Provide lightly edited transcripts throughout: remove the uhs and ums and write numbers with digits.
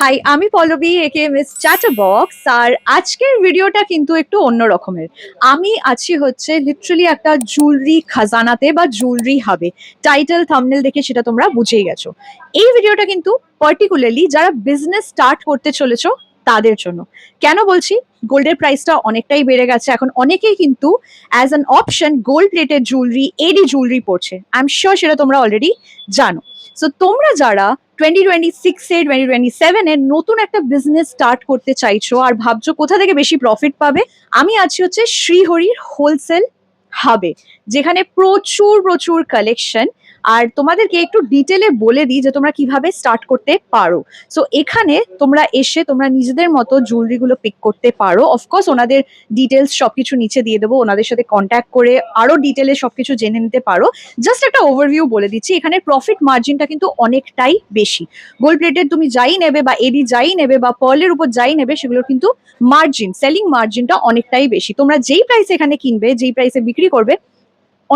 High, আমি পল্লবী একে miss চ্যাটারবক্স। আর আজকের ভিডিওটা কিন্তু একটু অন্য রকমের। আমি আছি হচ্ছে লিটারালি একটা জুয়েলারি খাজানাতে বা জুয়েলারি হাবে। টাইটেল থাম্বনেল দেখে সেটা তোমরা বুঝেই গেছো। এই ভিডিওটা কিন্তু পার্টিকুলারলি যারা বিজনেস স্টার্ট করতে চলেছো তাদের জন্য। কেন বলছি? গোল্ডের প্রাইসটা অনেকটাই বেড়ে গেছে, এখন অনেকেই কিন্তু as an option gold plated jewellery, AD jewellery পড়ছে। আই এম শিওর সেটা তোমরা অলরেডি জানো। সো তোমরা যারা 2026 এ 2027 এর নতুন একটা বিজনেস স্টার্ট করতে চাইছো আর ভাবছো কোথা থেকে বেশি প্রফিট পাবে, আমি আছি হচ্ছে শ্রীহরির হোলসেল হাবে, যেখানে প্রচুর প্রচুর কালেকশন। আর তোমাদেরকে একটু ডিটেলে বলে দিই যে তোমরা কিভাবে স্টার্ট করতে পারো। সো এখানে তোমরা এসে তোমরা নিজেদের মতো জুয়েলারি গুলো পিক করতে পারো। অফকোর্স ওনাদের ডিটেলস সবকিছু নিচে দিয়ে দেবো, ওনাদের সাথে কন্ট্যাক্ট করে আরো ডিটেলে সবকিছু জেনে নিতে পারো। জাস্ট একটা ওভারভিউ বলে দিচ্ছি, এখানে প্রফিট মার্জিনটা কিন্তু অনেকটাই বেশি। গোল্ড প্লেটেড তুমি যাই নেবে বা এডি যাই নেবে বা পার্লের উপর যাই নেবে, সেগুলোর কিন্তু মার্জিন, সেলিং মার্জিনটা অনেকটাই বেশি। তোমরা যেই প্রাইসে এখানে কিনবে, যেই প্রাইসে বিক্রি করবে,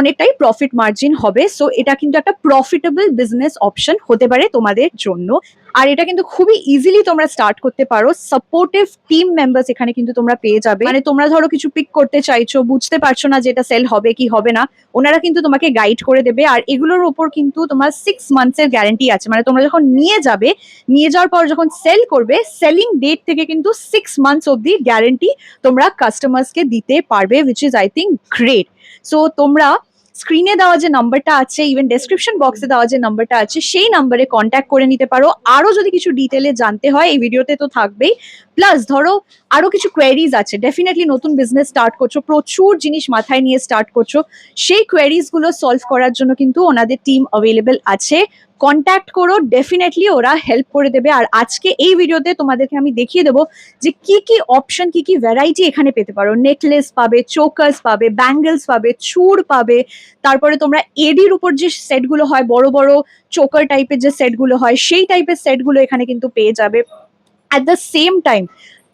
অনেকটাই প্রফিট মার্জিন হবে। সো এটা কিন্তু একটা প্রফিটেবল বিজনেস অপশন হতে পারে তোমাদের জন্য। আর এটা কিন্তু খুবই ইজিলি তোমরা স্টার্ট করতে পারো। সাপোর্টিভ টিম মেম্বার্স এখানে কিন্তু তোমরা পেয়ে যাবে। মানে তোমরা ধরো কিছু পিক করতে চাইছো, বুঝতে পারছো না যে এটা সেল হবে কি হবে না, ওনারা কিন্তু তোমাকে গাইড করে দেবে। আর এগুলোর উপর কিন্তু তোমার 6 মান্থস এর গ্যারান্টি আছে। মানে তোমরা যখন নিয়ে যাবে, নিয়ে যাওয়ার পর যখন সেল করবে, সেলিং ডেট থেকে কিন্তু 6 মান্থস অব্দি গ্যারান্টি তোমরা কাস্টমার্সকে দিতে পারবে, which is I think great. So তোমরা স্ক্রিনে দেওয়া যে নাম্বারটা আছে, ইভেন ডেসক্রিপশন বক্সে দেওয়া যে নাম্বারটা আছে, সেই নাম্বারে কন্ট্যাক্ট করে নিতে পারো। আরো যদি কিছু ডিটেলে জানতে হয়, এই ভিডিওতে তো থাকবেই। প্লাস ধরো আরো কিছু কোয়েরিজ আছে, ডেফিনেটলি নতুন বিজনেস স্টার্ট করছো, প্রচুর জিনিস মাথায় নিয়ে স্টার্ট করছো, সেই কোয়েরিজ গুলো সলভ করার জন্য কিন্তু ওনাদের টিম অ্যাভেলেবেল আছে। কন্ট্যাক্ট করো, ডেফিনেটলি ওরা হেল্প করে দেবে। আর আজকে এই ভিডিওতে তোমাদেরকে আমি দেখিয়ে দেবো যে কি কি অপশন, কি কি ভ্যারাইটি এখানে পেতে পারো। নেকলেস পাবে, চোকার্স পাবে, ব্যাঙ্গেলস পাবে, চূড় পাবে। তারপরে তোমরা এডির উপর যে সেটগুলো হয়, বড় বড় চোকার টাইপের যে সেটগুলো হয়, সেই টাইপের সেটগুলো এখানে কিন্তু পেয়ে যাবে। অ্যাট দ্য সেম টাইম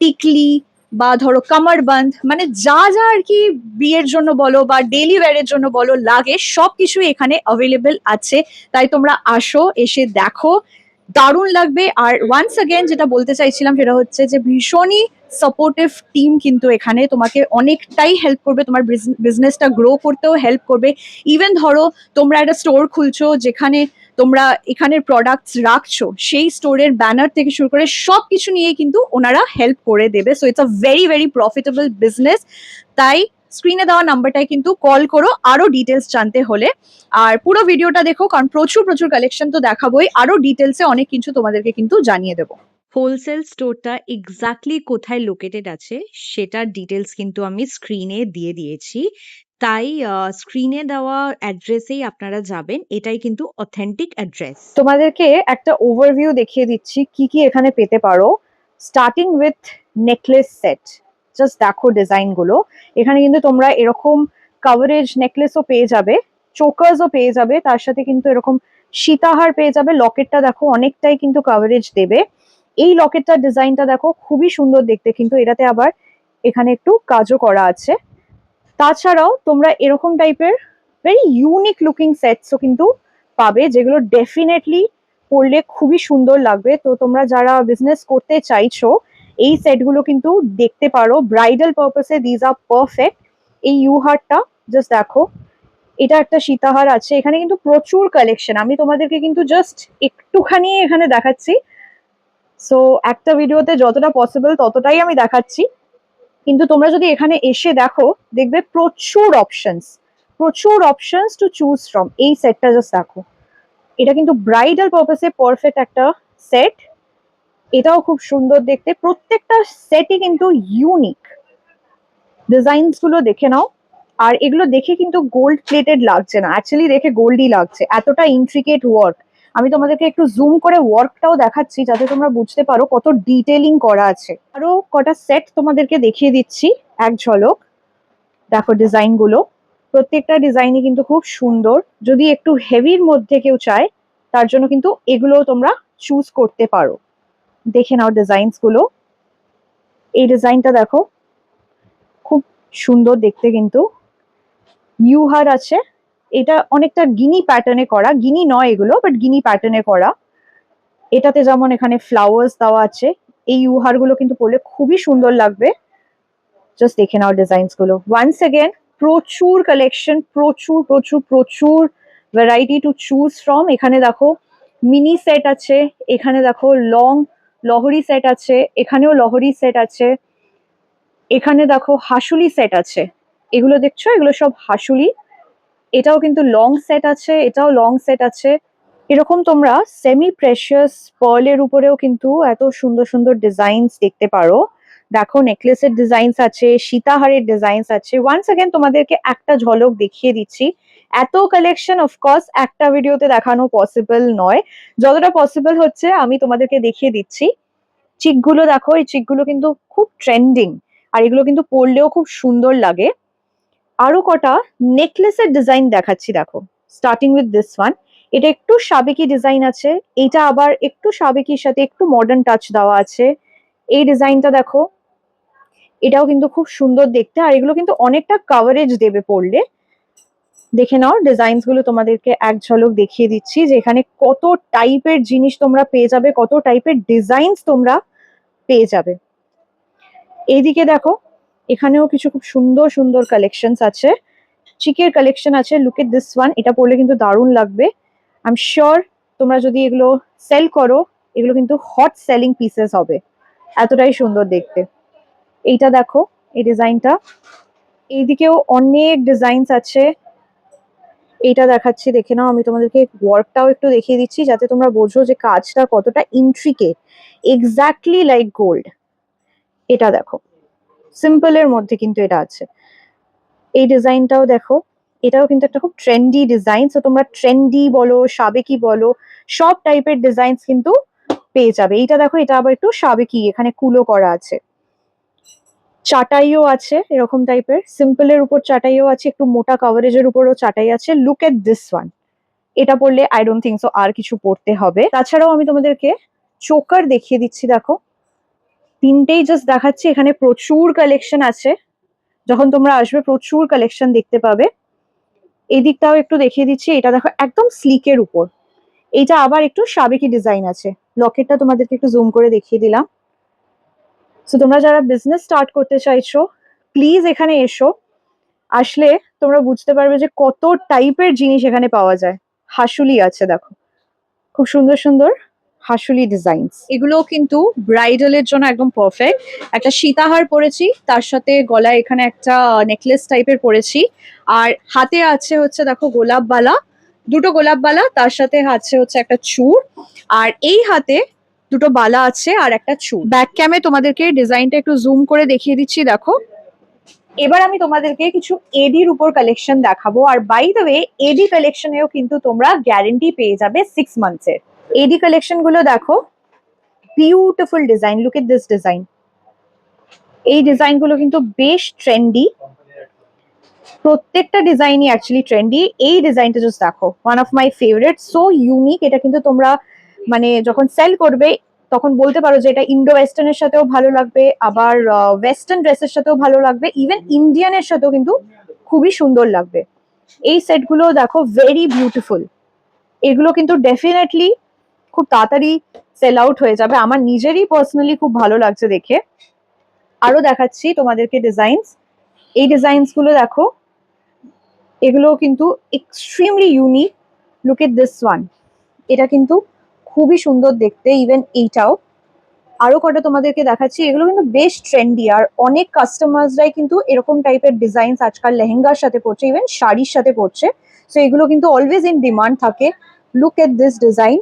টিকলি বা ধরো কামারবান্ধ, মানে যা যা আর কি বিয়ের জন্য বলো বা ডেলি ওয়্যারের জন্য বলো লাগে, সবকিছু এখানে অ্যাভেলেবেল আছে। তাই তোমরা আসো, এসে দেখো, দারুণ লাগবে। আর ওয়ান্স অ্যাগেন যেটা বলতে চাইছিলাম সেটা হচ্ছে যে ভীষণই সাপোর্টিভ টিম কিন্তু এখানে তোমাকে অনেকটাই হেল্প করবে, তোমার বিজনেসটা গ্রো করতেও হেল্প করবে। ইভেন ধরো তোমরা একটা স্টোর খুলছো, যেখানে তোমরা এখানের প্রোডাক্টস রাখছো, সেই স্টোরের ব্যানার থেকে শুরু করে সবকিছু নিয়ে কিন্তু ওনারা হেল্প করে দেবে। So it's a very very profitable business. তাই স্ক্রিনে দেওয়া নাম্বারটায় কিন্তু কল করো আরো ডিটেলস জানতে হলে। আর পুরো ভিডিওটা দেখো, কারণ প্রচুর প্রচুর কালেকশন তো দেখাবোই, আরো ডিটেলসে অনেক কিছু তোমাদেরকে কিন্তু জানিয়ে দেবো। হোলসেল স্টোরটা এক্স্যাক্টলি কোথায় লোকেটেড আছে সেটার ডিটেলস কিন্তু আমি স্ক্রিনে দিয়ে দিয়েছি। তাই স্ক্রিনে দেওয়া অ্যাড্রেসেই আপনারা যাবেন, এটাই কিন্তু অথেন্টিক অ্যাড্রেস। তোমাদেরকে একটা ওভারভিউ দেখিয়ে দিচ্ছি কি কি এখানে পেতে পারো। Starting with necklace set, just দেখো ডিজাইন গুলো। এখানে কিন্তু তোমরা এরকম কাভারেজ নেকলেসও পেয়ে যাবে, চোকার্সও পেয়ে যাবে, তার সাথে কিন্তু এরকম সীতাহার পেয়ে যাবে। লকেটটা দেখো অনেকটাই কিন্তু কাভারেজ দেবে। এই লকেটটার ডিজাইনটা দেখো খুবই সুন্দর দেখতে, কিন্তু এটাতে আবার এখানে একটু কাজও করা আছে। তাছাড়াও তোমরা এরকম টাইপের ভেরি ইউনিক লুকিং সেটসও কিন্তু পাবে, যেগুলো ডেফিনেটলি পরলে খুবই সুন্দর লাগবে। তো তোমরা যারা বিজনেস করতে চাইছো, এই সেটগুলো কিন্তু দেখতে পারো। ব্রাইডাল পারপাসে দিজ আর পারফেক্ট। এই ইউ হারটা জাস্ট দেখো, এটা একটা সীতাহার আছে। এখানে কিন্তু প্রচুর কালেকশন, আমি তোমাদেরকে কিন্তু জাস্ট একটুখানি এখানে দেখাচ্ছি। সো একটা ভিডিওতে যতটা পসিবল ততটাই আমি দেখাচ্ছি, কিন্তু তোমরা যদি এখানে এসে দেখো, দেখবে প্রচুর অপশনস, প্রচুর অপশনস টু চুজ ফ্রম। এই সেটটা জাস্ট দেখো, এটা কিন্তু ব্রাইডাল পারপাসে পারফেক্ট একটা সেট। এটাও খুব সুন্দর দেখতে, প্রত্যেকটা সেটই কিন্তু ইউনিক। ডিজাইনস গুলো দেখে নাও। আর এগুলো দেখে কিন্তু গোল্ড প্লেটেড লাগছে না, অ্যাকচুয়ালি দেখে গোল্ডই লাগছে, এতটা ইন্ট্রিকেট ওয়ার্ক। আমি তোমাদেরকে একটু জুম করে ওয়ার্কটাও দেখাচ্ছি যাতে তোমরা বুঝতে পারো কত ডিটেলিং করা আছে। আরো কটা সেট তোমাদেরকে দেখিয়ে দিচ্ছি এক ঝলক। দেখো ডিজাইন গুলো, প্রত্যেকটা ডিজাইনই কিন্তু খুব সুন্দর। যদি একটু হেভির মধ্যে কেউ চায়, তার জন্য কিন্তু এগুলো তোমরা চুজ করতে পারো। দেখে নাও ডিজাইনস গুলো। এই ডিজাইনটা দেখো, খুব সুন্দর দেখতে কিন্তু। ইউহার আছে, এটা অনেকটা গিনি প্যাটার্নে করা, গিনি নয় এগুলো, বাট গিনি প্যাটার্নে করা। এটাতে যেমন এখানে ফ্লাওয়ার্স দেওয়া আছে, এই ইউহারগুলো কিন্তু পরলে খুবই সুন্দর লাগবে। জাস্ট দেখে নাও ডিজাইনস গুলো। ওয়ান্স এগেন প্রচুর কালেকশন, প্রচুর প্রচুর প্রচুর ভ্যারাইটি টু চুজ ফ্রম। এখানে দেখো মিনি সেট আছে, এখানে দেখো লং লহরি সেট আছে, এখানেও লহরি সেট আছে, এখানে দেখো হাসুলি সেট আছে। এগুলো দেখছো, এগুলো সব হাসুলি। এটাও কিন্তু লং সেট আছে, এটাও লং সেট আছে। এরকম তোমরা সেমি প্রেশিয়াস পার্লের উপরেও কিন্তু এত সুন্দর সুন্দর ডিজাইনস দেখতে পারো। দেখো নেকলেসের ডিজাইনস আছে, সীতাহারের ডিজাইনস আছে। ওয়ান্স अगेन তোমাদেরকে একটা ঝলক দেখিয়ে দিচ্ছি। এত কালেকশন অফকোর্স একটা ভিডিওতে দেখানো পসিবল নয়, যতটা পসিবল হচ্ছে আমি তোমাদেরকে দেখিয়ে দিচ্ছি। চিকগুলো দেখো, এই চিকগুলো কিন্তু খুব ট্রেন্ডিং, আর এগুলো কিন্তু পরলেও খুব সুন্দর লাগে। আরো কটা নেকলেসের ডিজাইন দেখাচ্ছি, দেখো স্টার্টিং উইথ দিস ওয়ান। এটা একটু সাবেকি ডিজাইন আছে, এটা আবার একটু সাবেকির সাথে একটু মডার্ন টাচ দেওয়া আছে। এই ডিজাইনটা দেখো, এটাও কিন্তু খুব সুন্দর দেখতে, আর এগুলো কিন্তু অনেকটা কভারেজ দেবে পরলে। দেখে নাও ডিজাইনস গুলো, তোমাদেরকে এক ঝলক দেখিয়ে দিচ্ছি যে এখানে কত টাইপের জিনিস তোমরা পেয়ে যাবে, কত টাইপের ডিজাইনস তোমরা পেয়ে যাবে। এইদিকে দেখো, এখানেও কিছু খুব সুন্দর সুন্দর কালেকশনস আছে, চিকের কালেকশন আছে। লুক এট দিস ওয়ান, এটা পরলে কিন্তু দারুণ লাগবে। আই এম শিওর তোমরা যদি এগুলো সেল করো, এগুলো কিন্তু হট সেলিং পিসেস হবে, এতটাই সুন্দর দেখতে। এইটা দেখো, এই ডিজাইনটা। এইদিকেও অনেক ডিজাইনস আছে। এইটা দেখাচ্ছি, দেখে নাও। আমি তোমাদেরকে ওয়ার্কটাও একটু দেখিয়ে দিচ্ছি যাতে তোমরা বোঝো যে কাজটা কতটা ইন্ট্রিকেট, এক্স্যাক্টলি লাইক গোল্ড। এটা দেখো, সিম্পলের মধ্যে কিন্তু এটা আছে। এই ডিজাইনটাও দেখো, এটাও কিন্তু একটা খুব ট্রেন্ডি ডিজাইন। তো তোমরা ট্রেন্ডি বলো, সাবেকি বলো, সব টাইপের ডিজাইনস কিন্তু পেয়ে যাবে। এইটা দেখো, এটা আবার একটু সাবেকি, এখানে কুলো করা আছে। চাটাইও আছে এরকম টাইপের, সিম্পলের উপর চাটাইও আছে, একটু মোটা কভারেজের উপরও চাটাই আছে। লুক এট দিস ওয়ান, এটা পরলে আই ডোন্ট থিঙ্ক সো আর কিছু পরতে হবে। তাছাড়াও আমি তোমাদেরকে চোকার দেখিয়ে দিচ্ছি, দেখো তিনটেই জাস্ট দেখাচ্ছি। এখানে প্রচুর কালেকশন আছে, যখন তোমরা আসবে প্রচুর কালেকশন দেখতে পাবে। এই দিকটাও একটু দেখিয়ে দিচ্ছি। এটা দেখো একদম স্লিকের উপর, এইটা আবার একটু সাবেকি ডিজাইন আছে। লকেটটা তোমাদেরকে একটু জুম করে দেখিয়ে দিলাম। সো তোমরা যারা বিজনেস স্টার্ট করতে চাইছো, প্লিজ এখানে এসো। আসলে তোমরা বুঝতে পারবে যে কত টাইপের জিনিস এখানে পাওয়া যায়। হাসুলি আছে দেখো, খুব সুন্দর সুন্দর হাসুলি ডিজাইনস। এগুলো কিন্তু ব্রাইডালের জন্য একদম পারফেক্ট। একটা সীতাহার পরেছি, তার সাথে গলায় এখানে একটা নেকলেস টাইপের পরেছি, আর হাতে আছে হচ্ছে দেখো গোলাপ বালা, দুটো গোলাপ বালা, তার সাথে আছে হচ্ছে একটা চূড়, আর এই হাতে দুটো বালা আছে আর একটা চূড়। ব্যাক ক্যামে তোমাদেরকে ডিজাইনটা একটু জুম করে দেখিয়ে দিচ্ছি, দেখো। এবার আমি তোমাদেরকে কিছু এডির উপর কালেকশন দেখাবো, আর বাই দ্য ওয়ে এডি কালেকশনেও কিন্তু তোমরা গ্যারেন্টি পেয়ে যাবে 6 মান্থসের। এডি কালেকশন গুলো দেখো, beautiful design. Look at this design. এই ডিজাইন গুলো কিন্তু বেশ ট্রেন্ডি, প্রত্যেকটা ডিজাইনই অ্যাকচুয়ালি ট্রেন্ডি। এই ডিজাইনটা জাস্ট দেখো, one of my favourite, so unique. এটা কিন্তু তোমরা মানে যখন সেল করবে তখন বলতে পারো যে এটা ইন্ডো ওয়েস্টার্নের সাথেও ভালো লাগবে, আবার ওয়েস্টার্ন ড্রেসের সাথেও ভালো লাগবে, ইভেন ইন্ডিয়ানের সাথেও কিন্তু খুবই সুন্দর লাগবে। এই সেটগুলো দেখো, ভেরি বিউটিফুল। এগুলো কিন্তু ডেফিনেটলি খুব তাড়াতাড়ি সেল আউট হয়ে যাবে। আমার নিজেরই পার্সোনালি খুব ভালো লাগছে দেখে। আরো দেখাচ্ছি তোমাদেরকে ডিজাইনস। এই ডিজাইনস গুলো দেখো, এগুলো কিন্তু extremely unique. Look at this one, এটা কিন্তু খুবই সুন্দর দেখতে। ইভেন এইটাও। আরো কটা তোমাদেরকে দেখাচ্ছি, এগুলো কিন্তু বেশ ট্রেন্ডি, আর অনেক কাস্টমার্সরাই কিন্তু এরকম টাইপের ডিজাইনস আজকাল লেহেঙ্গার সাথে পড়ছে, ইভেন শাড়ির সাথে পড়ছে। সো এগুলো কিন্তু অলওয়েজ ইন ডিমান্ড থাকে। লুক এট দিস ডিজাইন,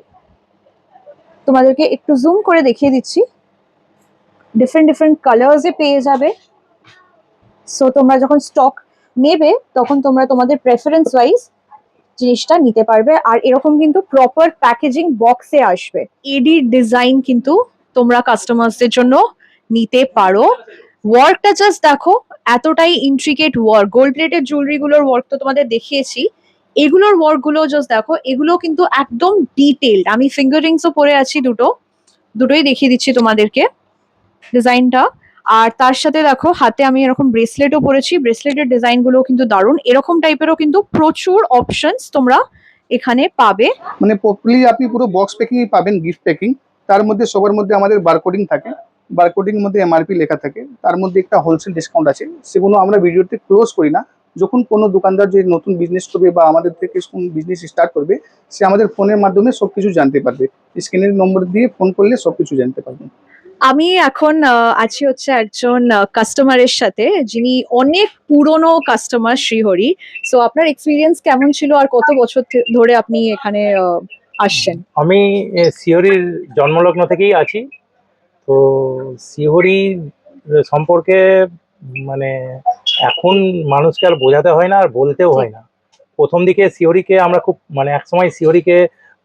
তোমাদেরকে একটু জুম করে দেখিয়ে দিচ্ছি। ডিফারেন্ট ডিফারেন্ট কালার্সে পেয়ে যাবে। সো তোমরা যখন স্টক নেবে তখন তোমরা তোমাদের প্রেফারেন্স ওয়াইজ জিনিসটা নিতে পারবে, আর এরকম কিন্তু প্রপার প্যাকেজিং বক্সে আসবে। এডি ডিজাইন কিন্তু তোমরা কাস্টমারসদের জন্য নিতে পারো। ওয়ার্কটা জাস্ট দেখো, এতটাই intricate work. Gold plated jewellery গুলোর ওয়ার্ক তো তোমাদের দেখিয়েছি, এগুলোর ওয়ার্ক গুলো জাস্ট দেখো, এগুলো কিন্তু একদম ডিটেইলড। আমি ফিঙ্গার রিংসও পরে আছি, দুটোই দেখিয়ে দিচ্ছি তোমাদেরকে ডিজাইনটা। আর তার সাথে দেখো হাতে আমি এরকম ব্রেসলেটও পরেছি, ব্রেসলেটের ডিজাইন গুলো কিন্তু দারুণ। এরকম টাইপেরও কিন্তু প্রচুর অপশনস তোমরা এখানে পাবে। মানে প্রপারলি আপনি পুরো বক্স প্যাকিং পাবেন, গিফট প্যাকিং। তার মধ্যে সবার মধ্যে আমাদের বারকোডিং থাকে, বারকোডিং এর মধ্যে এমআরপি লেখা থাকে, তার মধ্যে একটা হোলসেল ডিসকাউন্ট আছে, সেগুলো আমরা ভিডিওতে ক্লোজ করি না। যখন কোনো দোকানদার যে নতুন বিজনেস করবে বা আমাদের থেকে বিজনেস স্টার্ট করবে, সে আমাদের ফোনের মাধ্যমে সবকিছু জানতে পারবে। স্ক্রিনের নম্বর দিয়ে ফোন করলে সবকিছু জানতে পারবে। আমি এখন আছি হচ্ছে একজন কাস্টমারের সাথে, যিনি অনেক পুরনো কাস্টমার শ্রীহরি। সো আপনার এক্সপিরিয়েন্স কেমন ছিল আর কত বছর ধরে আপনি এখানে আসছেন? আমি সিওড়ির জন্মলগ্ন থেকেই আছি। তো সিওড়ি সম্পর্কে মানে এখন মানুষকে আর বোঝাতে হয় না, আর বলতেও হয় না। প্রথম দিকে সিওড়িকে আমরা খুব মানে একসময় সিওড়িকে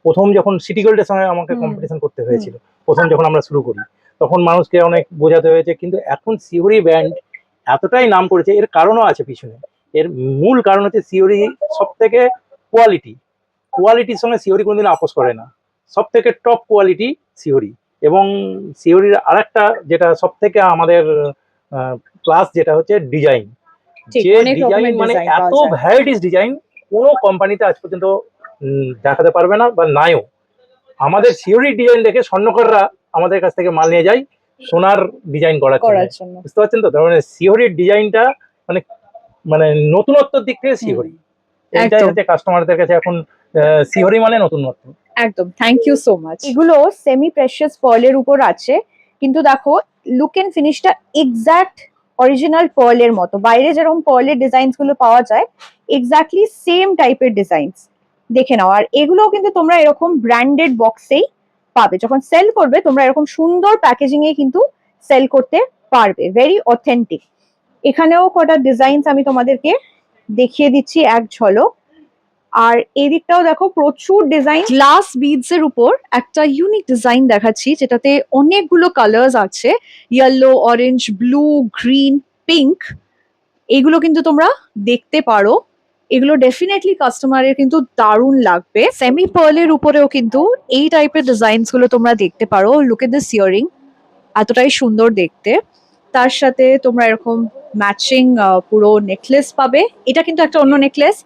প্রথম যখন সিটি গোল্ডের সঙ্গে আমাকে কম্পিটিশন করতে হয়েছিল, প্রথম যখন আমরা শুরু করি, তখন মানুষকে অনেক বোঝাতে হয়েছে। কিন্তু এখন সিওড়ি ব্র্যান্ড এতটাই নাম করেছে, এর কারণও আছে পিছনে। এর মূল কারণ হচ্ছে সিওড়ি সব থেকে কোয়ালিটির সঙ্গে সিওড়ি কোনোদিন আপোষ করে না। সব থেকে টপ কোয়ালিটি সিওড়ি। এবং সিওড়ির আরেকটা যেটা সব থেকে আমাদের ক্লাস, যেটা হচ্ছে ডিজাইন। যে ডিজাইন মানে এত ভ্যারাইটিস ডিজাইন কোনো কোম্পানিতে আজ পর্যন্ত দেখাতে পারবে না বা নাইও। আমাদের সিওড়ি ডিজাইন দেখে স্বর্ণকাররা আমাদের কাছ থেকে মাল নিয়ে যায় সোনার ডিজাইন করার জন্য। বুঝতে পারছেন তো? তার মানে সিওড়ির ডিজাইনটা মানে মানে নতুনত্বের দিক থেকে সিওড়ি, এইটাই হচ্ছে কাস্টমারদের কাছে এখন সিওড়ি মানে নতুনত্ব। একদম, থ্যাংক ইউ সো মাচ। এগুলো সেমি প্রেশিয়াস পার্লের উপর আছে, কিন্তু দেখো লুক এন্ড ফিনিশটা এক্স্যাক্ট অরিজিনাল পার্লের মতো। বাইরে যেরকম পার্লের ডিজাইনস গুলো পাওয়া যায়, এক্স্যাক্টলি সেম টাইপের ডিজাইনস। দেখে নাও। আর এগুলোও কিন্তু তোমরা এরকম ব্র্যান্ডেড বক্সেই পাবে। যখন সেল করবে তোমরা এরকম সুন্দর প্যাকেজিং এ কিন্তু সেল করতে পারবে, ভেরি অথেন্টিক। এখানেও কটা ডিজাইনস আমি তোমাদেরকে দেখিয়ে দিচ্ছি এক ঝলক। আর এদিকটাও দেখো প্রচুর ডিজাইন। গ্লাস বিডস এর উপর একটা ইউনিক ডিজাইন দেখাচ্ছি, যেটাতে অনেকগুলো কালার্স আছে, yellow, orange, blue, green, pink. এগুলো কিন্তু তোমরা দেখতে পারো। এগুলো ডেফিনেটলি কাস্টমারের কিন্তু দারুণ লাগবে। সেমি পার্লের উপরেও কিন্তু এই টাইপের ডিজাইনস গুলো তোমরা দেখতে পারো। লুক এট দিস ইয়ারিং, এতটাই সুন্দর দেখতে। তার সাথে তোমরা এরকম ম্যাচিং পুরো নেকলেস পাবে। এটা কিন্তু একটা অন্য নেকলেস,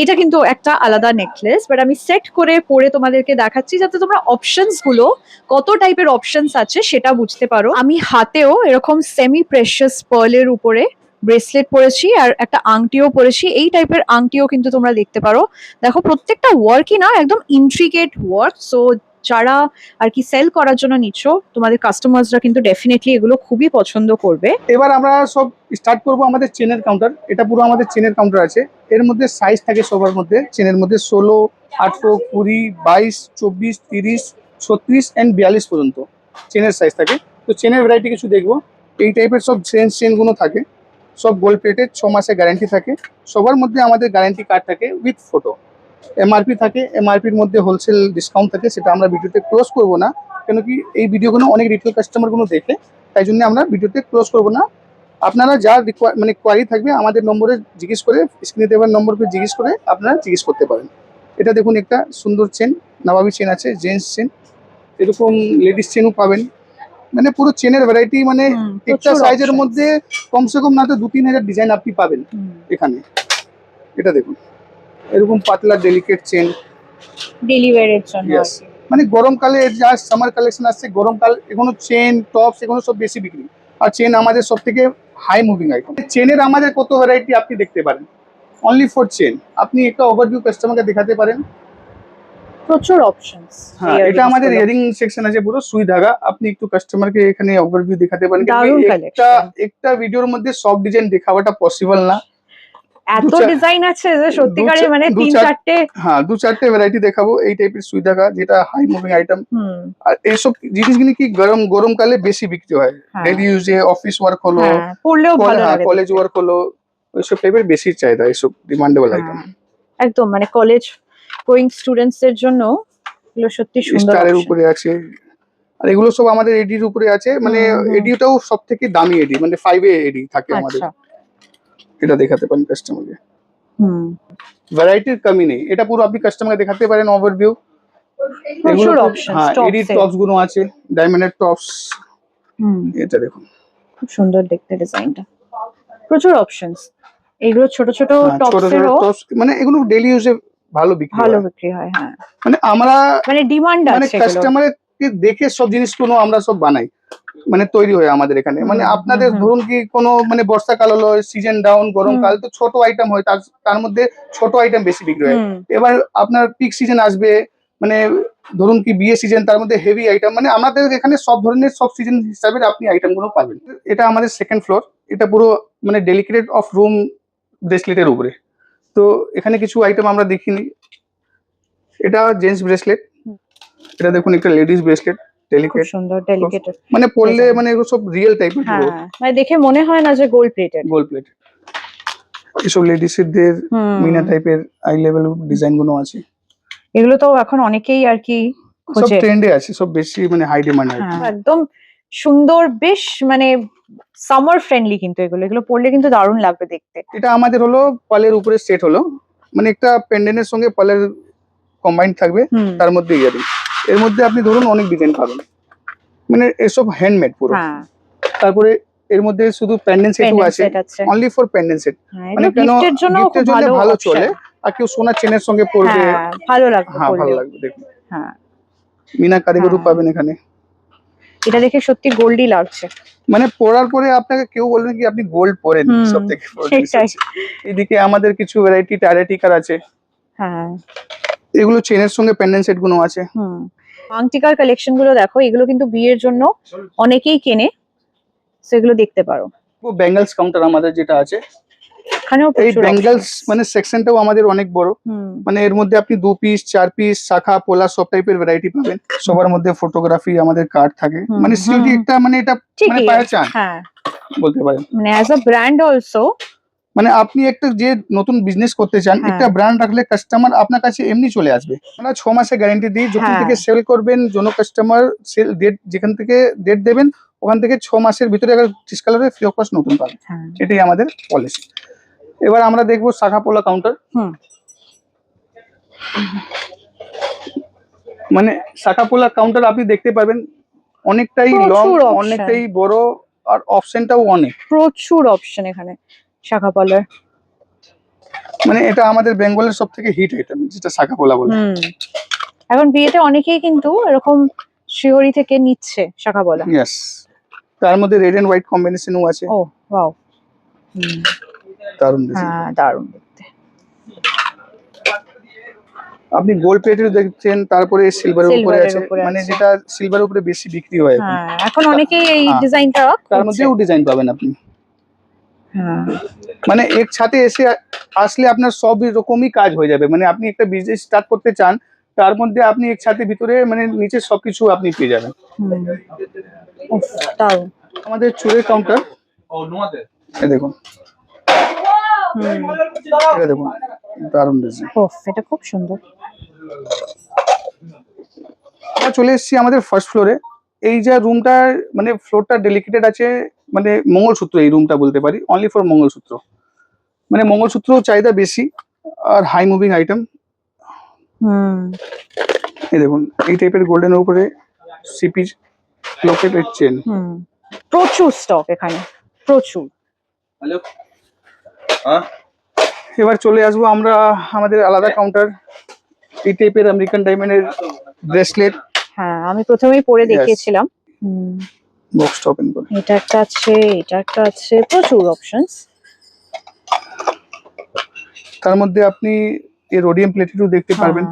এটা কিন্তু একটা আলাদা নেকলেস, বাট আমি সেট করে পরে তোমাদেরকে দেখাচ্ছি যাতে তোমরা অপশনস গুলো কত টাইপের অপশনস আছে সেটা বুঝতে পারো। আমি হাতেও এরকম সেমি প্রেশিয়াস পার্লের উপরে ব্রেসলেট পরেছি আর একটা আংটিও পরেছি। এই টাইপের আংটিও কিন্তু তোমরা দেখতে পারো। দেখো প্রত্যেকটা ওয়ার্কই না একদম ইন্ট্রিকেট ওয়ার্ক। সো যারা আর কি সেল করার জন্য নিচ্ছ, তোমাদের কাস্টমার্সরা কিন্তু ডেফিনেটলি এগুলো খুবই পছন্দ করবে। এবার আমরা সব স্টার্ট করব আমাদের চেনের কাউন্টার। এটা পুরো আমাদের চেনের কাউন্টার আছে। এর মধ্যে সাইজ থাকে সবার মধ্যে, চেনের মধ্যে 16, 18, 20, 22, 24, 30, 36 এন্ড 42 পর্যন্ত চেনের সাইজ থাকে। তো চেনের ভ্যারাইটি কিছু দেখবো। এই টাইপের সব চেনগুলো থাকে, সব গোল্ড প্লেটেড, 6 মাসের গ্যারান্টি থাকে। সবার মধ্যে আমাদের গ্যারান্টি কার্ড থাকে উইথ ফটো। এমআরপি থাকে, এমআরপির মধ্যে হোলসেল ডিসকাউন্ট থাকে, সেটা আমরা ভিডিওতে ক্লোজ করব না, কেন কি এই ভিডিওগুলো অনেক রিটেল কাস্টমারগুলো দেখে, তাই জন্য আমরা ভিডিওতে ক্লোজ করব না। আপনারা যা মানে কোয়ারি থাকবে আমাদের নম্বরে জিজ্ঞেস করে, স্ক্রিনে দেওয়ার নম্বরকে জিজ্ঞেস করে আপনারা জিজ্ঞেস করতে পারেন। এটা দেখুন একটা সুন্দর চেন, নবাবী চেন আছে, জেন্টস চেন, এরকম লেডিস চেনও পাবেন। মানে পুরো চেনের ভ্যারাইটি, মানে একটা সাইজের মধ্যে কমসে কম না তো 2-3 হাজার ডিজাইন আপনি পাবেন এখানে। এটা দেখুন এরকম পাতলা ডেলিকেট চেন, ডেইলি ওয়্যারের জন্য। মানে গরমকালে যা সামার কালেকশন আসছে, গরমকাল এগুলো চেন, টপস এগুলো সব বেশি বিক্রি। আর চেন আমাদের সব থেকে হাই মুভিং আইটেম। চেনের আমাদের কত ভ্যারাইটি আপনি দেখতে পারেন, অনলি ফর চেন। আপনি একটা ওভারভিউ কাস্টমারকে দেখাতে পারেন, প্রচুর অপশনস। হ্যাঁ, এটা আমাদের ইয়ারিং সেকশন আছে পুরো সুই ধাগা। আপনি একটু কাস্টমারকে এখানে ওভারভিউ দেখাতে পারেন। একটা ভিডিওর মধ্যে সব ডিজাইন দেখাওয়াটা পসিবল না, এত ডিজাইন আছে যে সত্যিকারে মানে 3-4টে, হ্যাঁ 2-4টে ভ্যারাইটি দেখাবো এই টাইপের সুই ধাগা, যেটা হাই মুভিং আইটেম। আর এইসব জিনিসগুলি কি গরমকালে বেশি বিক্রি হয়। ডেইলি ইউজে, অফিস ওয়ার্ক হলো, পড়লেও ভালো লাগে, কলেজ ওয়ার্ক হলো, ওইসব টাইপের বেশি চাহিদা এইসব ডিমান্ডেবল আইটেম। একদম মানে কলেজ গোয়িং স্টুডেন্টস এর জন্য এগুলো সত্যি সুন্দর। স্টারের উপরে আছে, আর এগুলো সব আমাদের এডির উপরে আছে। মানে এডিটাও সব থেকে দামি এডি, মানে 5A এডি থাকে আমাদের। এটা দেখাতে পারেন কাস্টমারকে, ভ্যারাইটির কমি নেই। এটা পুরো আপনি কাস্টমারকে দেখাতে পারেন ওভারভিউ। প্রচুর অপশন, হ্যাঁ এডি টপস গুলো আছে, ডায়মন্ডের টপস। এটা দেখুন খুব সুন্দর দেখতে ডিজাইনটা, প্রচুর অপশনস। এগুলো ছোট ছোট টপস, মানে এগুলো ডেইলি ইউজে ভালো বিক্রি হয়। হ্যাঁ, মানে আমরা মানে ডিমান্ড আছে, মানে কাস্টমারের কি দেখে সব জিনিসগুলো আমরা সব বানাই, মানে তৈরি হয় আমাদের এখানে। মানে আপনাদের ধরুন কি কোনো মানে বর্ষাকাল হলো, সিজন ডাউন, গরমকাল, তো ছোট আইটেম হয়, তার মধ্যে ছোট আইটেম বেশি বিক্রি হয়। এবার আপনার পিক সিজন আসবে, মানে ধরুন কি বিয়ে সিজন, তার মধ্যে হেভি আইটেম, মানে আমাদের এখানে সব ধরনের সব সিজন হিসাবে আপনি আইটেম গুলো পাবেন। এটা আমাদের সেকেন্ড ফ্লোর, এটা পুরো মানে ডেলিকেটেড অফ রুম ব্রেসলেটের উপরে। তো এখানে কিছু আইটেম আমরা দেখিনি। এটা জেন্টস ব্রেসলেট, এটা দেখুন একটা লেডিস ব্রেসলেট, খুব ডেলিকেট, সুন্দর ডেলিকেটেড। মানে পরলে মানে এগুলো সব রিয়েল টাইপের পুরো হ্যাঁ, মানে দেখে মনে হয় না যে গোল্ড প্লেটেড। Gold plate. এসব লেডিসদের মিনা টাইপের আই লেভেল ডিজাইন গুলো আছে, এগুলো তো এখন অনেকেই আর কি সব খোঁজে। ট্রেন্ডে আছে, সব বেশি মানে হাই ডিমান্ড আছে। হ্যাঁ, একদম সুন্দর, বেশ মানে সামার ফ্রেন্ডলি, কিন্তু এগুলো এগুলো পরলে কিন্তু দারুণ লাগবে দেখতে। এটা আমাদের হলো পালের উপরে সেট হলো, মানে একটা পেন্ডেন্টের সঙ্গে পালের কম্বাইন্ড থাকবে, তার মধ্যে ইয়ারিং। এর মধ্যে আপনি ধরুন অনেক ডিজাইন পাবেন, মানে এসব হ্যান্ডমেড পুরো। হ্যাঁ, তারপরে এর মধ্যে শুধু পেন্ডেন্ট সেটও পেন্ডেন্ট আছে, সেট আছে। Only for pendant set. হ্যাঁ, মানে এগুলো কেন গিফটের জন্য খুব গিফটের জন্য ভালো option। চলে, আর কেউ সোনার চেনের সঙ্গে পরবে, হ্যাঁ, ভালো লাগবে হ্যাঁ ভালো পরলেও। লাগবে। দেখুন হ্যাঁ, মিনা কারিগরও হ্যাঁ। পাবেন এখানে। এটা দেখে সত্যি গোল্ডই লাগছে। মানে পরার পরে আপনাকে কেউ বলবেন কি আপনি গোল্ড পরেন, সব থেকে বড় জিনিস সেটাই। হচ্ছে। এদিকে আমাদের কিছু ভ্যারাইটি টায়ারেটিকার আছে, হ্যাঁ, এগুলো চেনের সঙ্গে পেন্ডেন্ট সেট গুলো আছে। আংটিকার কালেকশন গুলো দেখো, এগুলো কিন্তু বিয়ের জন্য অনেকেই কেনে, সেগুলো দেখতে পারো। ব্যাঙ্গলস কাউন্টার আমাদের যেটা আছে, এখানেও এই প্রচুর ব্যাঙ্গলস options। মানে সেকশনটাও আমাদের অনেক বড়। মানে এর মধ্যে আপনি 2 পিস 4 পিস শাখা পোলা সব টাইপের ভ্যারাইটি পাবেন। সবার মধ্যে ফটোগ্রাফি আমাদের কার্ড থাকে, মানে সিউটি একটা মানে এটা মানে ঠিকই। পাওয়া চান হ্যাঁ, বলতে পারেন। মানে অ্যাজ আ ব্র্যান্ড অলসো, মানে আপনি একটা যে নতুন বিজনেস করতে চান, হ্যাঁ। একটা ব্র্যান্ড রাখলে কাস্টমার আপনার কাছে এমনি চলে আসবে। আমরা 6 মাসের গ্যারান্টি দিই, যখন হ্যাঁ। থেকে সেল করবেন, কোনো কাস্টমার সেল ডেট যেখান থেকে ডেট দেবেন, ওখান থেকে 6 মাসের ভিতরে আবার ডিসকালারে ফ্রি অফ কস্ট নতুন পাবেন। হ্যাঁ। এটাই আমাদের পলিসি। এবার আমরা দেখবো শাখা পোলা কাউন্টার। মানে শাখা পোলা কাউন্টার আপনি দেখতে পাবেন অনেকটাই লং, প্রচুর option। অনেকটাই বড়, আর অপশনটাও অনেক, প্রচুর অপশন এখানে শাখা পার্লার। মানে এটা আমাদের বেঙ্গলের সব থেকে হিট আইটেম, যেটা শাখা পোলা বলে। এখন বিয়েতে অনেকেই কিন্তু এরকম শিওরি থেকে নিচ্ছে শাখা বলা। ইয়েস, তার মধ্যে রেড এন্ড হোয়াইট কম্বিনেশনও আছে। ও ওয়াও, দারুণ ডিজাইন। হ্যাঁ দারুণ দেখতে। আপনি গোল্ড প্লেটের দেখছেন, তারপরে সিলভারের উপরে সিলভারের আছে, উপরে মানে আছে। যেটা সিলভারের উপরে বেশি বিক্রি হয় এখন। হ্যাঁ, এখন অনেকেই এই হ্যাঁ। ডিজাইনটা তার মধ্যেও ডিজাইন পাবেন আপনি। হ্যাঁ, মানে একসাথে এসে আসলে আপনার সব রকমই কাজ হয়ে যাবে। মানে আপনি একটা বিজনেস স্টার্ট করতে চান, তার মধ্যে আপনি একসাথে ভিতরে মানে নিচে সবকিছু আপনি পেয়ে যাবেন। উফ, দারুণ। আমাদের চুলের কাউন্টার, এই দেখুন, এটা দেখুন, দারুণ ডিজাইন। উফ, এটা খুব সুন্দর। আমরা চলে এসেছি আমাদের ফার্স্ট ফ্লোরে। এই যে রুমটার মানে ফ্লোরটা ডেলিকেটেড আছে, মানে মঙ্গলসূত্র এই রুমটা বলতে পারি, অনলি ফর মঙ্গলসূত্র। মানে মঙ্গলসূত্র চাহিদা বেশি, আর হাই মুভিং আইটেম। এই দেখুন, এই টাইপের গোল্ডেনের উপরে সিপি লোকেটেড চেন। প্রচুর স্টক এখানে, প্রচুর। এবার চলে আসবো আমরা আমাদের আলাদা কাউন্টার, এই টাইপের আমেরিকান ডায়মন্ডের ব্রেসলেট। হ্যাঁ, আমি প্রথমেই পরে দেখিয়েছিলাম। বক্সটা ওপেন করে, এটা একটা আছে, এটা একটা আছে, প্রচুর অপশনস। তার মধ্যে আপনি এই রোডিয়াম প্লেটেরও দেখতে পারবেন।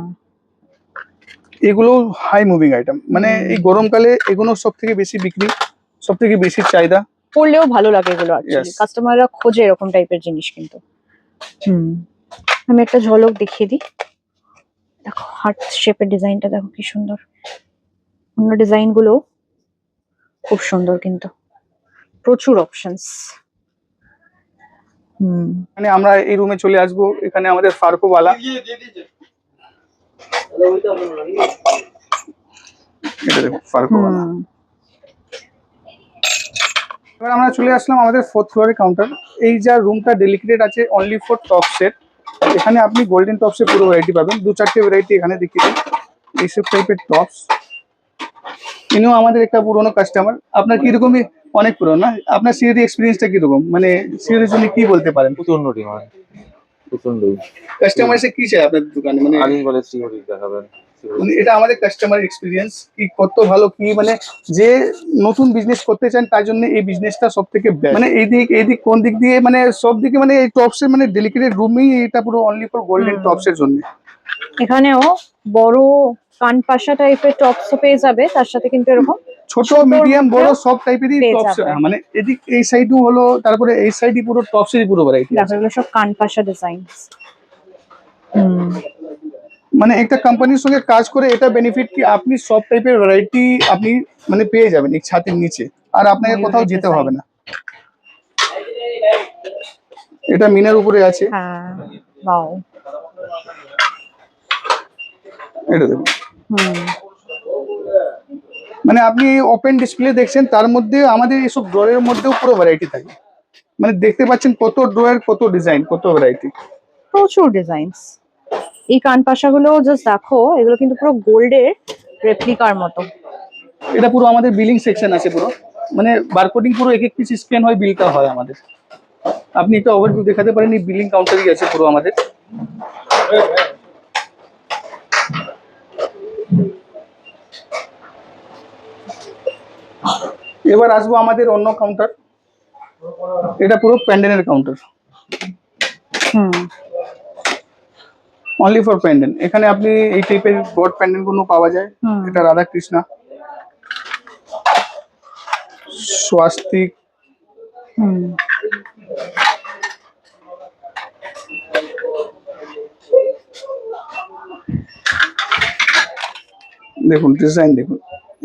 এগুলো হাই মুভিং আইটেম, মানে এই গরমকালে এগুলো সব থেকে বেশি বিক্রি, সব থেকে বেশি চাহিদা। পরলেও ভালো লাগে এগুলো, অ্যাকচুয়ালি Yes. কাস্টমাররা খোঁজে এরকম টাইপের জিনিস কিন্তু। আমি একটা ঝলক দেখিয়ে দিই। দেখো হার্ট শেপের ডিজাইনটা দেখো কি সুন্দর। অন্য ডিজাইন গুলো খুব সুন্দর, কিন্তু প্রচুর অপশনস। মানে আমরা এই রুমে চলে আসবো, এখানে আমাদের ফারকোওয়ালা, এটা দেখো ফারকোওয়ালা। এবার আমরা চলে আসলাম আমাদের 4th ফ্লোরে কাউন্টার। এই যা রুমটা ডেলিকেটেড আছে অনলি ফর টপ সেট। এখানে আপনি গোল্ডেন টপসে পুরো ভ্যারাইটি পাবেন, 2-4টে ভ্যারাইটি এখানে দেখিয়ে দিন। এইসব টাইপের টপস, ইনিও আমাদের একটা পুরোনো কাস্টমার। আপনার কিরকমই অনেক পুরনো না, আপনার সিওরি এক্সপিরিয়েন্সটা কিরকম, মানে সিওরির জন্য কি বলতে পারেন? প্রচন্ড ডিমান্ড, প্রচন্ড। কাস্টমার এসে কি চায় আপনার দোকানে, মানে আগেই বলে সিওরি দেখাবেন, মানে এটা আমাদের কাস্টমার এক্সপিরিয়েন্স কি কত ভালো কি মানে যে নতুন বিজনেস করতে চান তার জন্য এই বিজনেসটা সব থেকে বেস্ট। মানে এইদিক কোন দিক দিয়ে মানে সব দিকে মানে এই টপস এর মানে ডেলিকেটেড রুমই এটা পুরো অনলি ফর গোল্ডেন টপস এর জন্য। এখানেও বড় কানপাশা টাইপের টপস পেয়ে যাবে, তার সাথে কিন্তু এরকম ছোট ছোটর মিডিয়াম বড় মধ্যেও সব টাইপেরই পেয়ে টপস, যাবে। মানে এদিক এই সাইডও হলো, তারপরে এই সাইডই পুরো টপসেরই পুরো ভ্যারাইটি দেখো আছে। এগুলো সব কানপাশা ডিজাইন। মানে একটা কোম্পানির সঙ্গে কাজ করে এটা বেনিফিট কি আপনি সব টাইপের ভ্যারাইটি আপনি মানে পেয়ে যাবেন এক ছাদের নিচে, আর আপনাকে কোথাও যেতে হবে না। এটা মিনার উপরে আছে। হ্যাঁ, ওয়াও। এটা দেখুন, মানে আপনি ওপেন ডিসপ্লে দেখছেন, তার মধ্যে আমাদের এইসব ড্রয়ের মধ্যেও পুরো ভ্যারাইটি থাকে। মানে দেখতে পাচ্ছেন কত ড্রয়ার, কত ডিজাইন, কত ভ্যারাইটি, প্রচুর ডিজাইনস। এই কানপাশাগুলো জাস্ট দেখো, এগুলো কিন্তু পুরো গোল্ডের রেপ্লিকার মতো। এটা পুরো আমাদের বিলিং সেকশন আছে পুরো, মানে বারকোডিং পুরো এক এক পিস স্ক্যান হয়, বিলটা হয় আমাদের। আপনি একটা ওভারভিউ দেখাতে পারেন, এই বিলিং কাউন্টারই আছে পুরো আমাদের। এবার আসবো আমাদের অন্য কাউন্টার, এটা পুরো প্যান্ডেলের কাউন্টার, অনলি ফর প্যান্ডেল। এখানে আপনি এই টাইপের গড প্যান্ডেল গুলো পাওয়া যায়। এটা রাধা কৃষ্ণা, স্বাস্তিক, দেখুন ডিজাইন দেখুন,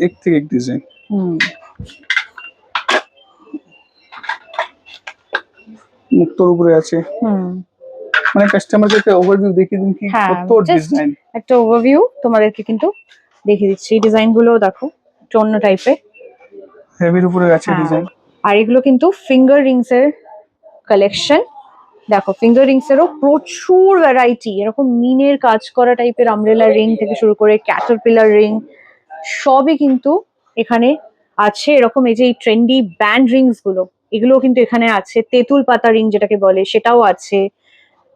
এক থেকে এক ডিজাইন। মুক্তর উপরে আছে। মানে কাস্টমারকে একটা ওভারভিউ দেখিয়ে দিন কি কত ডিজাইন। একটা ওভারভিউ তোমাদেরকে কিন্তু দেখিয়ে দিচ্ছি। এই ডিজাইন গুলো দেখো, একটু অন্য টাইপের, হেভির উপরে আছে ডিজাইন। আর এগুলো কিন্তু ফিঙ্গার রিংস এর কালেকশন। দেখো ফিঙ্গার রিংস এরও প্রচুর ভ্যারাইটি, এরকম মিনের কাজ করা টাইপের আমব্রেলা রিং থেকে শুরু করে ক্যাটারপিলার রিং সবই কিন্তু এখানে আছে। এরকম এই যে এই ট্রেন্ডি ব্যান্ড রিংস গুলো, এগুলো কিন্তু এখানে আছে। তেঁতুল পাতা রিং যেটাকে বলে সেটাও আছে।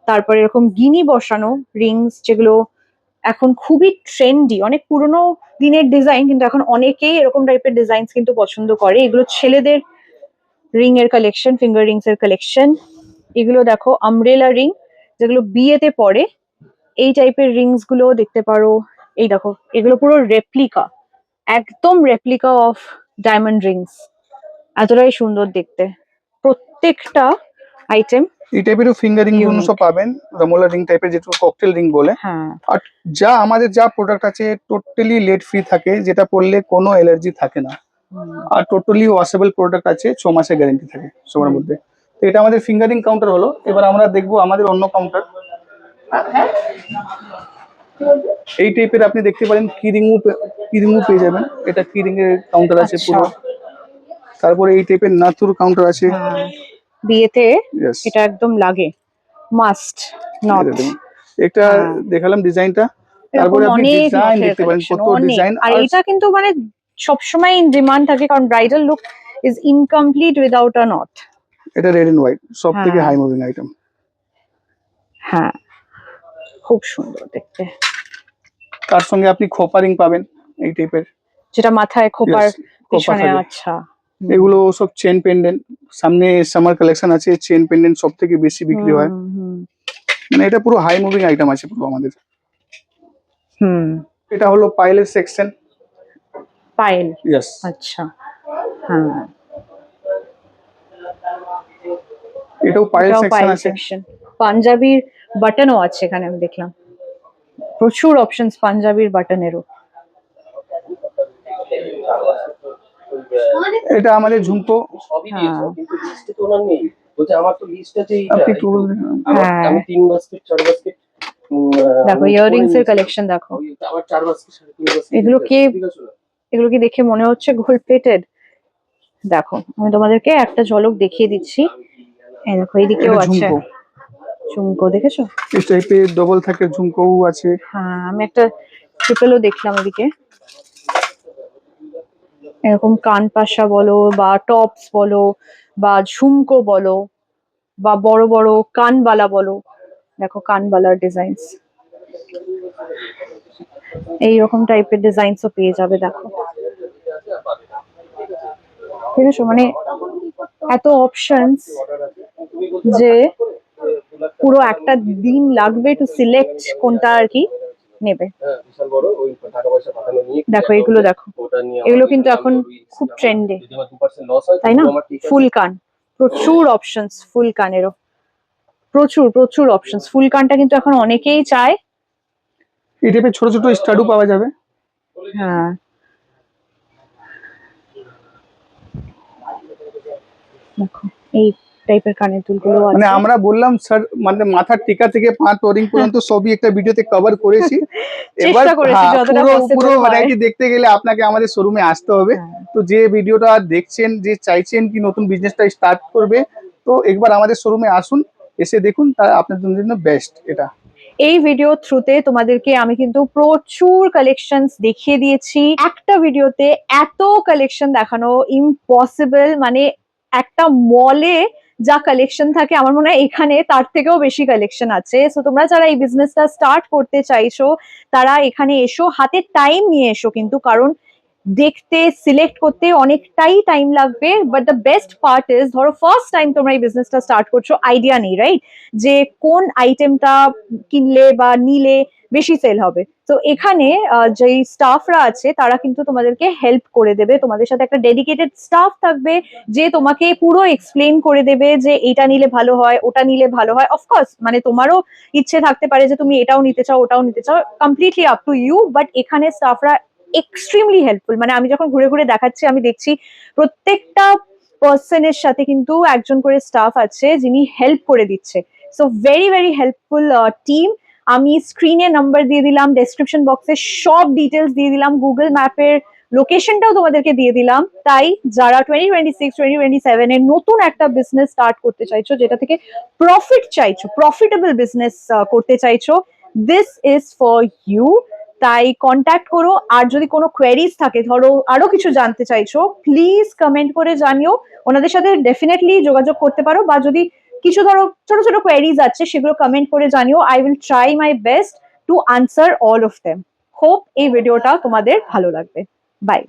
তারপরে এরকম গিনি বসানো রিংস, যেগুলো এখন খুবই ট্রেন্ডি, অনেক পুরনো দিনের ডিজাইন, কিন্তু এখন অনেকেই এরকম টাইপের ডিজাইন কিন্তু পছন্দ করে। এগুলো ছেলেদের রিং এর কালেকশন, ফিঙ্গার রিংস এর কালেকশন। এগুলো দেখো আমব্রেলা রিং, যেগুলো বিয়েতে পরে, এই টাইপের রিংস গুলো দেখতে পারো। এই দেখো এগুলো পুরো রেপ্লিকা, একদম রেপ্লিকা অফ ডায়মন্ড রিংস, এতটাই সুন্দর দেখতে প্রত্যেকটা আইটেম। এই টাইপেরও ফিঙ্গার রিং গুলো সব পাবেন, রমোলা রিং টাইপের, যেটা ককটেল রিং বলে। আর যা আমাদের যা প্রোডাক্ট আছে টোটালি লেড ফ্রি থাকে, যেটা পড়লে কোনো অ্যালার্জি থাকে না। আর টোটালি ওয়াশেবল প্রোডাক্ট আছে, 6 মাসের গ্যারান্টি থাকে সবার মধ্যে। তো এটা আমাদের ফিঙ্গারিং কাউন্টার হলো। এবার আমরা দেখবো আমাদের অন্য কাউন্টার। এই টাইপের আপনি দেখতে পারেন কি রিংও পেয়ে যাবেন। এটা কি রিং এর কাউন্টার আছে পুরো। তারপরে এই টাইপের নাথুর কাউন্টার আছে, বিয়েতে এটা একদম লাগে, মাস্ট নট। একটা দেখালাম ডিজাইনটা, তারপরে আপনি ডিজাইন দেখতে পারেন কত ডিজাইন। আর এটা কিন্তু মানে সবসময় ডিমান্ড থাকে, কারণ bridal look is incomplete without a not. এটা রেড এন্ড হোয়াইট, সবথেকে হাই মুভিং আইটেম। হ্যাঁ, খুব সুন্দর দেখতে। তার সঙ্গে আপনি খোপা রিং পাবেন এই টাইপের, যেটা মাথায় খোপার পিছনে। আচ্ছা, এগুলো সব চেন পেন্ডেন্ট। সামনে সামার কালেকশন আছে, চেন পেন্ডেন্ট সব থেকে বেশি বিক্রি হয়। মানে এটা পুরো হাই মুভিং আইটেম আছে পুরো আমাদের। এটা হলো পাইলের সেকশন। Pile, yes. আচ্ছা, হ্যাঁ, এটাও পাইল সেকশন আছে। পাঞ্জাবির বাটনও আছে এখানে, আমি দেখলাম প্রচুর অপশনস পাঞ্জাবির বাটনেরও। এটা আমাদের ঝুমকো। সবই দিয়েছে কিন্তু লিস্টে তো ওনার নেই। বলছে আমার তো লিস্ট আছে এইটা। আপনি একটু বলবেন? আমি 3 বাস্কেট 4 বাস্কেট দেখো ইয়াররিংস এর কালেকশন দেখো। আমার 4 বাস্কেট 3.5 বাস্কেট। এগুলো কি দেখে মনে হচ্ছে গোল্ড প্লেটেড? দেখো আমি তোমাদেরকে একটা ঝলক দেখিয়ে দিচ্ছি। এই দেখো এইদিকেও আছে ঝুমকো, দেখেছো? এই টাইপের ডবল থাকে ঝুমকোও আছে। হ্যাঁ, আমি একটা ট্রিপলও দেখলাম এদিকে। এরকম কানপাশা বলো বা টপস বলো বা ঝুমকো বলো বা বড় বড় কানবালা বলো, দেখো কানবালার ডিজাইনস। এইরকম টাইপের ডিজাইনসও পেয়ে যাবে, দেখো ঠিক আছে, মানে এত অপশনস যে পুরো একটা দিন লাগবে টু সিলেক্ট কোনটা আর কি নেবে। বিশাল বড় ওই টাকা পয়সা পাঠানো নিয়ে দেখো এগুলো, দেখো ওটা নিয়ে এগুলো কিন্তু এখন খুব ট্রেন্ডে, যদি আমার 2% লস হয় তাই না? তবুও আমার ঠিক আছে। ফুল কান, প্রচুর অপশনস ফুল কানেরও, প্রচুর প্রচুর অপশনস। ফুল কানটা কিন্তু এখন অনেকেই চায়। এই টাইপের ছোট ছোট স্টাডু পাওয়া যাবে। হ্যাঁ, দেখো এই টাইপের কানের দুলগুলো মানে আছে। আমরা বললাম স্যার, মানে মাথার টিকা থেকে পা টোরিং পর্যন্ত সবই একটা ভিডিওতে কভার করেছি। এবার চেষ্টা করেছি হ্যাঁ, যতটা পুরো possible পুরো হয়। ভ্যারাইটি দেখতে গেলে আপনাকে আমাদের শোরুমে আসতে হবে। হ্যাঁ। তো যে ভিডিওটা দেখছেন, যে চাইছেন কি নতুন বিজনেসটা স্টার্ট করবে, তো একবার আমাদের শোরুমে আসুন, এসে দেখুন, তা আপনার জন্য বেস্ট এটা। এই ভিডিও থ্রুতে তোমাদেরকে আমি কিন্তু প্রচুর কালেকশনস দেখিয়ে দিয়েছি। একটা ভিডিওতে এত কালেকশন দেখানো ইম্পসিবল, মানে একটা মলে যা কালেকশন থাকে আমার মনে হয় এখানে তার থেকেও বেশি কালেকশন আছে। সো তোমরা যারা এই বিজনেসটা স্টার্ট করতে চাইছো তারা এখানে এসো, হাতে টাইম নিয়ে এসো কিন্তু, কারণ দেখতে সিলেক্ট করতে অনেকটাই টাইম লাগবে। But the best part is, ধরো ফার্স্ট টাইম তোমরা এই বিজনেসটা স্টার্ট করছো, আইডিয়া নেই রাইট, যে কোন আইটেমটা কিনলে বা নিলে বেশি সেল হবে। তো এখানে যেই স্টাফরা আছে তারা কিন্তু তোমাদেরকে হেল্প করে দেবে, তোমাদের সাথে একটা ডেডিকেটেড স্টাফ থাকবে যে তোমাকে পুরো এক্সপ্লেন করে দেবে যে এটা নিলে ভালো হয়, ওটা নিলে ভালো হয়। অফকোর্স মানে তোমারও ইচ্ছে থাকতে পারে যে তুমি এটাও নিতে চাও, ওটাও নিতে চাও, completely up to you. But এখানে স্টাফরা এক্সট্রিমলি হেল্পফুল। মানে আমি যখন ঘুরে ঘুরে দেখাচ্ছি আমি দেখছি প্রত্যেকটা পার্সনের সাথে কিন্তু একজন করে স্টাফ আছে যিনি হেল্প করে দিচ্ছে। So very very helpful team. আমি স্ক্রিনে নাম্বার দিয়ে দিলাম, ডেসক্রিপশন বক্সে সব ডিটেলস দিয়ে দিলাম, গুগল ম্যাপের লোকেশনটাও তোমাদেরকে দিয়ে দিলাম। তাই যারা 2026 2027 এর নতুন একটা বিজনেস স্টার্ট করতে চাইছো, যেটা থেকে প্রফিট চাইছো, প্রফিটেবল বিজনেস করতে চাইছো, দিস ইজ ফর ইউ। তাই কন্ট্যাক্ট করো। আর যদি কোনো কোয়েরিজ থাকে, ধরো আরো কিছু জানতে চাইছো, প্লিজ কমেন্ট করে জানিও। ওনাদের সাথে ডেফিনেটলি যোগাযোগ করতে পারো, বা যদি কিছু ধরো ছোট ছোট কোয়েরিজ আছে সেগুলো কমেন্ট করে জানিও। I will try my best to answer all of them. Hope এই ভিডিওটা তোমাদের ভালো লাগবে। বাই।